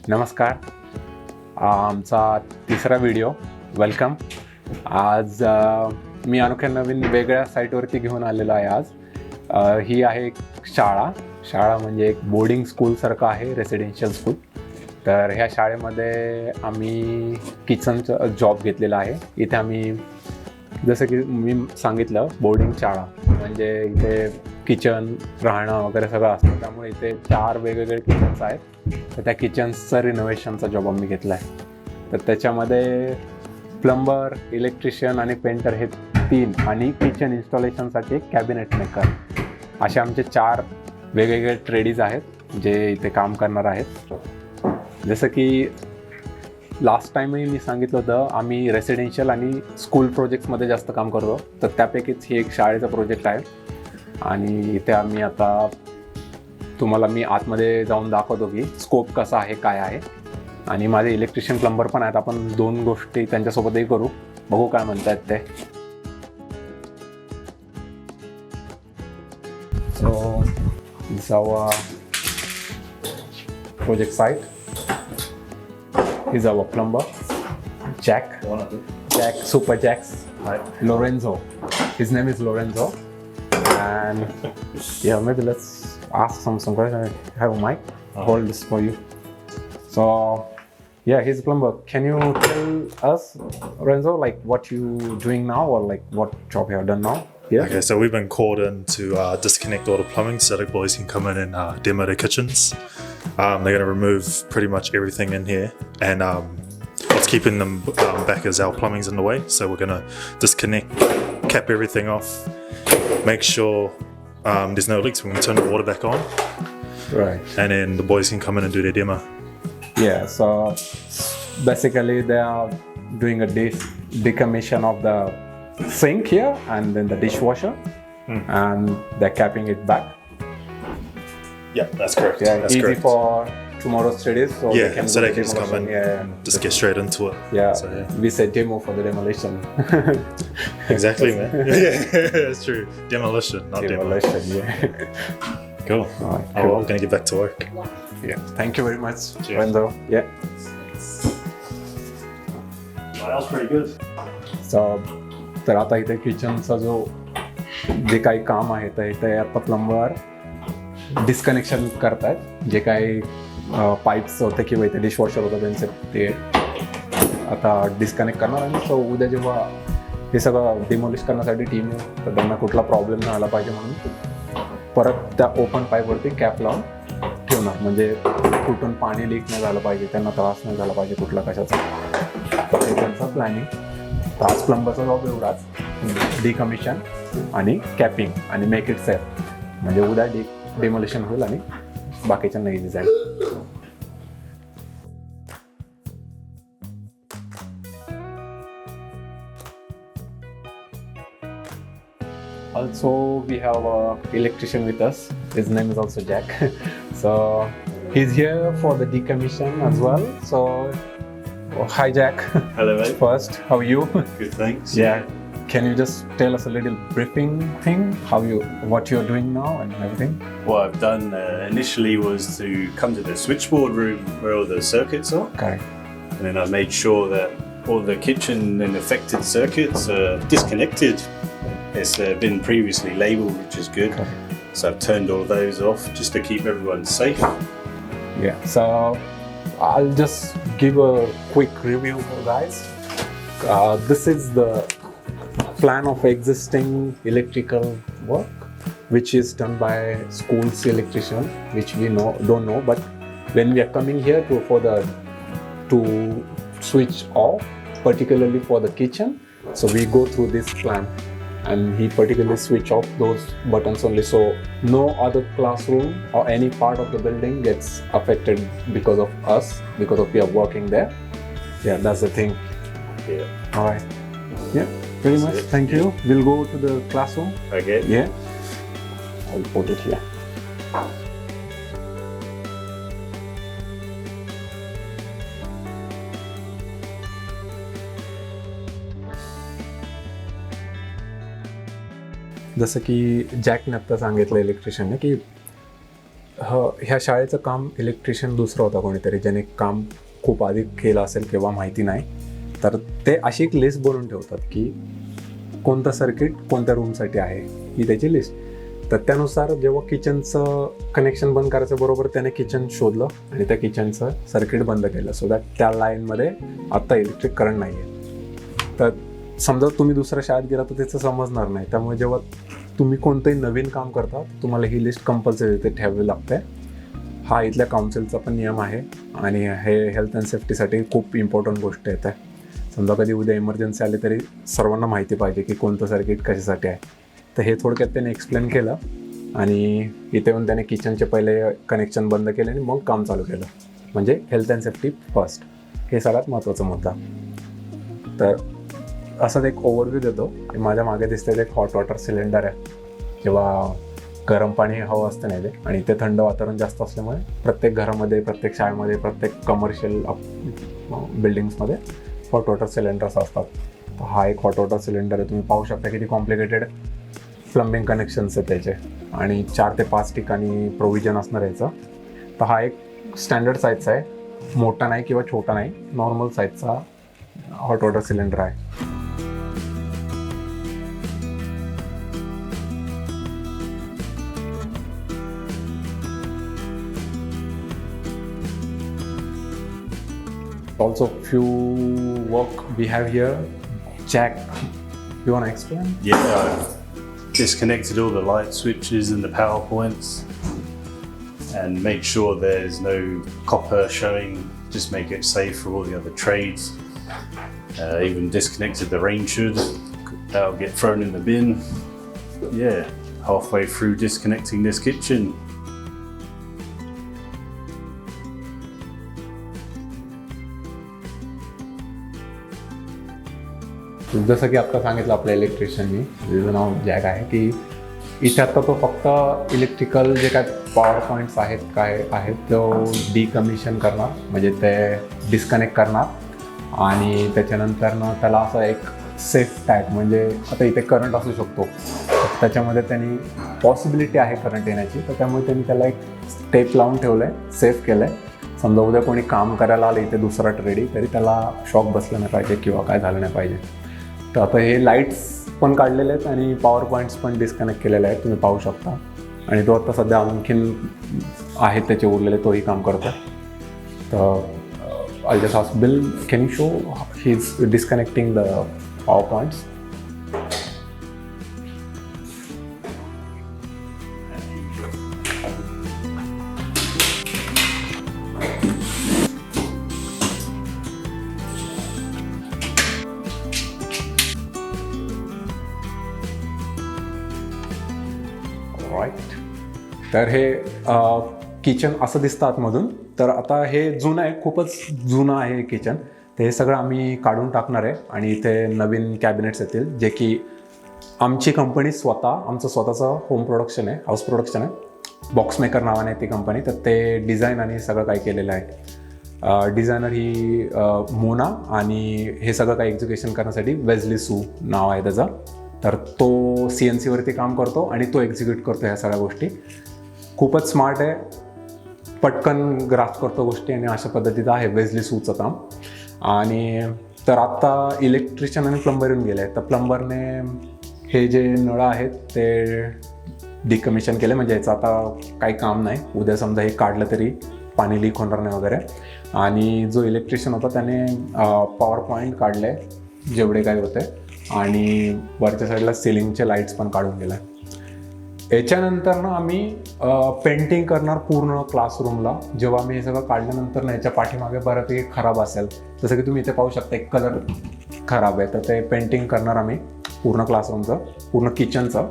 नमस्कार. आमचा तिसरा व्हिडिओ. वेलकम. आज मी अनोख्या नवीन वेगळ्या साईटवरती घेऊन आलेलो आहे. आज ही आहे एक शाळा म्हणजे एक बोर्डिंग स्कूलसारखं आहे, रेसिडेन्शियल स्कूल. तर ह्या शाळेमध्ये आम्ही किचनचा जॉब घेतलेला आहे. इथे आम्ही जसं की मी सांगितलं, बोर्डिंग शाळा म्हणजे इथे किचन राहणं वगैरे सगळं असतं. त्यामुळे इथे 4 वेगवेगळे किचन्स आहेत. तर त्या किचन्सचं रिनोव्हेशनचा जॉब आम्ही घेतला आहे. तर त्याच्यामध्ये प्लंबर, इलेक्ट्रिशियन आणि पेंटर हे 3 आणि किचन इन्स्टॉलेशनसाठी एक कॅबिनेट मेकर, असे आमचे 4 वेगवेगळे ट्रेडीज आहेत जे इथे काम करणार आहेत. जसं की लास्ट टाईमही मी सांगितलं होतं, आम्ही रेसिडेन्शियल आणि स्कूल प्रोजेक्ट्समध्ये जास्त काम करतो. तर त्यापैकीच ही एक शाळेचा प्रोजेक्ट आहे. आणि इथे आम्ही आता तुम्हाला मी आतमध्ये जाऊन दाखवतो की स्कोप कसा आहे, काय आहे. आणि माझे इलेक्ट्रिशियन प्लंबर पण आहेत. आपण 2 गोष्टी त्यांच्यासोबतही करू, बघू काय म्हणतात ते. So this our project site. He's our plumber, Jack, Super Jacks. Hi. Lorenzo. His name is Lorenzo. And yeah, maybe let's ask some questions. I have a mic. Hold this for you. So yeah, he's a plumber. Can you tell us, Lorenzo, like what you doing now, or like what job you have done now? Yeah. Okay, so we've been called in to disconnect all the plumbing so the boys can come in and demo their kitchens. They're going to remove pretty much everything in here, and what's keeping them back is our plumbing's in the way. So we're going to disconnect, cap everything off, make sure there's no leaks. We're going to turn the water back on, Right. and then the boys can come in and do their demo. Yeah. So basically, they are doing a decommission of the sink here and then the dishwasher, and they're capping it back. Yeah, that's correct. Yeah, that's easy correct. for tomorrow's studies. So Yeah, they can so do they the can just come in, demolition, and just get straight into it. yeah. So, yeah. We said demo for the demolition. Exactly, man. Yeah, that's true. Demolition, not demo. Demolition, yeah. Cool. All right, Oh, well, cool. I'm gonna get back to work. Yeah. Thank you very much, Cheers. Renzo. Yeah. That was pretty good. So, तर आता इथे किचनचा जो जे काही काम आहे तर इथे आता प्लंबर डिस्कनेक्शन करतायत. जे काही पाईप्स होते किंवा इथे डिशवॉशर होतं त्यांचे ते आता डिस्कनेक्ट करणार. आणि सो उद्या जेव्हा हे सगळं डिमोलिश करण्यासाठी टीम येईल तर त्यांना कुठला प्रॉब्लेम नाही आला पाहिजे म्हणून परत त्या ओपन पाईपवरती कॅप लावून ठेवणार. म्हणजे कुठून पाणी लीक नाही झालं पाहिजे, त्यांना त्रास नाही झाला पाहिजे कुठला कशाचा. हे त्यांचं प्लॅनिंग. तर आज प्लंबरचा जॉब एवढाच, डिकमिशन आणि कॅपिंग आणि मेक इट सेफ. म्हणजे उद्या डिमोलिशन होईल आणि बाकीच्या नाही जाईल. Also, we have an electrician with us. His name is also Jack. So he's here for the decommission as well. So hi, Jack. Hello, mate. First, how are you? Good, thanks. Yeah. Can you just tell us a little briefing thing? What you're doing now and everything? What I've done initially was to come to the switchboard room where all the circuits are, Correct. and then I made sure that all the kitchen and affected circuits are disconnected. It's been previously labelled, which is good. Correct. So I've turned all those off just to keep everyone safe. Yeah. So I'll just give a quick review for guys. This is the plan of existing electrical work, which is done by school's electrician, which we don't know. But when we are coming here to switch off, particularly for the kitchen, so we go through this plan. And he particularly switch off those buttons only, so no other classroom or any part of the building gets affected because of us, because of we are working there. Yeah, that's the thing. Yeah. All right. Yeah, very much. it. Thank you. We'll go to the classroom. Okay. Yeah. I'll put it here. जसं की जॅकने आत्ता सांगितलं इलेक्ट्रिशियनने की ह्या शाळेचं काम electrician दुसरं होता कोणीतरी, ज्याने काम खूप आधी केलं असेल किंवा माहिती नाही. तर ते अशी एक लिस्ट बनवून ठेवतात की कोणतं सर्किट कोणत्या रूमसाठी आहे, ही त्याची लिस्ट. तर त्यानुसार जेव्हा किचनचं कनेक्शन बंद करायचं बरोबर त्याने किचन शोधलं आणि त्या किचनचं सर्किट बंद केलं, सो दॅट त्या लाईनमध्ये आत्ता इलेक्ट्रिक करंट नाही आहे. तर समजा तुम्ही दुसऱ्या शाळेत गेला तर त्याचं समजणार नाही. त्यामुळे जेव्हा तुम्ही कोणतंही नवीन काम करता तुम्हाला ही लिस्ट कंपल्सरी इथे ठेवावी लागते. हा इथल्या काउन्सिलचा पण नियम आहे आणि हे हेल्थ अँड सेफ्टीसाठी खूप इम्पॉर्टंट गोष्ट येते. समजा कधी उद्या इमर्जन्सी आली तरी सर्वांना माहिती पाहिजे की कोणतं सर्किट कशासाठी आहे. तर हे थोडक्यात त्याने एक्सप्लेन केलं आणि इथे येऊन त्याने किचनचे पहिले कनेक्शन बंद केले आणि मग काम चालू केलं. म्हणजे हेल्थ अँड सेफ्टी फर्स्ट, हे सगळ्यात महत्त्वाचा मुद्दा. तर असंच एक ओव्हरव्ह्यू देतो. माझ्या मागे दिसते एक हॉट वॉटर सिलेंडर आहे. जेव्हा गरम पाणी हवं असतं नाही ते, आणि ते थंड वातावरण जास्त असल्यामुळे प्रत्येक घरामध्ये, प्रत्येक शाळेमध्ये, प्रत्येक कमर्शियल बिल्डिंग्समध्ये हॉट वॉटर सिलेंडर्स असतात. तर हा एक हॉट वॉटर सिलेंडर आहे. तुम्ही पाहू शकता किती कॉम्प्लिकेटेड प्लंबिंग कनेक्शन्स आहेत त्याचे, आणि 4 ते 5 ठिकाणी प्रोव्हिजन असणार याचं. तर हा एक स्टँडर्ड साईजचा आहे, मोठा नाही किंवा छोटा नाही, नॉर्मल साईजचा हॉट वॉटर सिलेंडर आहे. Also, few work we have here. Jack, you want to explain? Yeah, I've disconnected all the light switches and the power points and made sure there's no copper showing, just make it safe for all the other trades. Even disconnected the rain should, that'll get thrown in the bin. Yeah, halfway through disconnecting this kitchen. जसं की आत्ता सांगितलं आपल्या इलेक्ट्रिशियननी, ज्याचं नाव jack आहे, की इथे आत्ता तो फक्त इलेक्ट्रिकल जे काय पॉवर पॉईंट्स आहेत काय आहेत तो डिकमिशन करणार, म्हणजे ते डिस्कनेक्ट करणार आणि त्याच्यानंतरनं त्याला असं एक सेफ टॅग, म्हणजे आता इथे करंट असू शकतो, त्याच्यामध्ये त्यांनी पॉसिबिलिटी आहे करंट येण्याची, तर त्यामुळे त्यांनी त्याला एक टेप लावून ठेवलं आहे, सेफ केलं आहे. समजा उद्या कोणी काम करायला आलं इथे दुसरा ट्रेडी, तरी त्याला शॉक बसला नाही पाहिजे किंवा काय झालं नाही पाहिजे. तर आता हे लाईट्स पण काढलेले आहेत आणि पॉवर पॉईंट्स पण डिस्कनेक्ट केलेले आहेत, तुम्ही पाहू शकता. आणि तो आता सध्या आणखीन आहेत त्याचे उरलेले, तोही काम करतो. तर I just ask Bill, can you show he is disconnecting the power points. Right. तर हे किचन असं दिसतं आतमधून. तर आता हे जुनं आहे, खूपच जुनं आहे किचन. तर हे सगळं आम्ही काढून टाकणार आहे आणि इथे नवीन कॅबिनेट्स येतील, जे की आमची कंपनी आमचं स्वतःचं होम प्रोडक्शन आहे, हाऊस प्रोडक्शन आहे. बॉक्स मेकर नावाने आहे ती कंपनी. तर ते डिझाईन आणि सगळं काही केलेलं आहे. डिझायनर ही मोना, आणि हे सगळं काही एक्झिक्युशन करण्यासाठी वेझली सू नाव आहे त्याचं. तर तो CNC वरती काम करतो आणि तो एक्झिक्यूट करतो ह्या सगळ्या गोष्टी. खूपच स्मार्ट आहे, पटकन ग्रास्प करतो गोष्टी, आणि अशा पद्धतीचं आहे वेझली सूचं काम. आणि तर आत्ता इलेक्ट्रिशियन आणि प्लंबर येऊन गेले. तर प्लंबरने हे जे नळ आहेत ते डिकमिशन केले, म्हणजे याचं आता काही काम नाही. उद्या समजा हे काढलं तरी पाणी लीक होणार नाही वगैरे. आणि जो इलेक्ट्रिशियन होता त्याने पॉवर पॉईंट काढले जेवढे काही होते, आणि वरच्या साईडला सिलिंगचे लाईट्स पण काढून गेल्या. याच्यानंतर ना आम्ही पेंटिंग करणार पूर्ण क्लासरूमला. जेव्हा आम्ही हे सगळं काढल्यानंतर ना याच्या पाठीमागे बऱ्यापैकी खराब असेल, जसं की तुम्ही इथे पाहू शकता एक कलर खराब आहे, तर ते पेंटिंग करणार आम्ही पूर्ण क्लासरूमचं, पूर्ण किचनचं.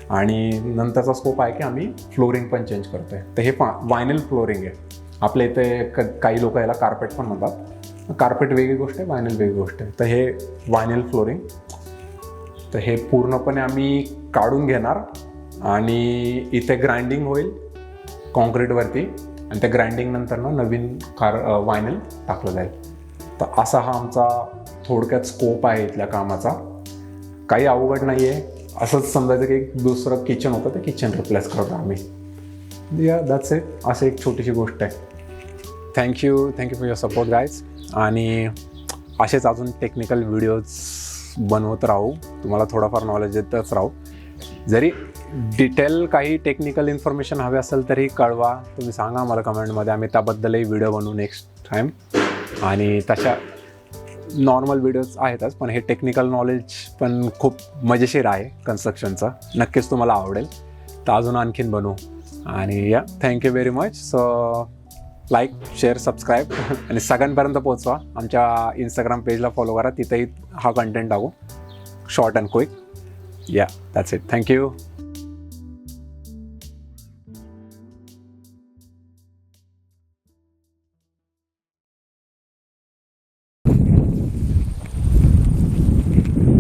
आणि नंतरचा स्कोप आहे की आम्ही फ्लोरिंग पण चेंज करतोय. तर हे वायनिल फ्लोरिंग आहे. आपल्या इथे काही लोक याला कार्पेट पण म्हणतात. कार्पेट वेगळी गोष्ट आहे, वायनिल वेगळी गोष्ट आहे. तर हे वायनिल फ्लोरिंग, तर हे पूर्णपणे आम्ही काढून घेणार आणि इथे ग्राइंडिंग होईल कॉन्क्रीटवरती, आणि त्या ग्राइंडिंग नंतर ना नवीन वायनिल टाकलं जाईल. तर असा हा आमचा थोडक्यात स्कोप आहे इथल्या कामाचा. काही अवघड नाही आहे. असंच समजायचं की एक दुसरं किचन होतं, ते किचन रिप्लेस करतो आम्ही. या दॅट्स इट. असं एक छोटीशी गोष्ट आहे. Thank you for your support guys. आणि असेच अजून टेक्निकल व्हिडिओज बनवत राहू, तुम्हाला थोडाफार नॉलेज देतच राहू. जरी डिटेल काही टेक्निकल इन्फॉर्मेशन हवे असेल तरी कळवा, तुम्ही सांगा मला कमेंटमध्ये, आम्ही त्याबद्दलही व्हिडिओ बनवू नेक्स्ट टाईम. आणि तशा नॉर्मल व्हिडिओज आहेतच, पण हे टेक्निकल नॉलेज पण खूप मजेशीर आहे कन्स्ट्रक्शनचं, नक्कीच तुम्हाला आवडेल. तर अजून आणखीन बनवू. आणि या thank you very much. So like, share, subscribe आणि सगळ्यांपर्यंत पोहोचवा. आमच्या इंस्टाग्राम पेजला फॉलो करा, तिथेही हा कंटेंट टाकू, शॉर्ट अँड क्विक. या दॅट्स इट. थँक्यू.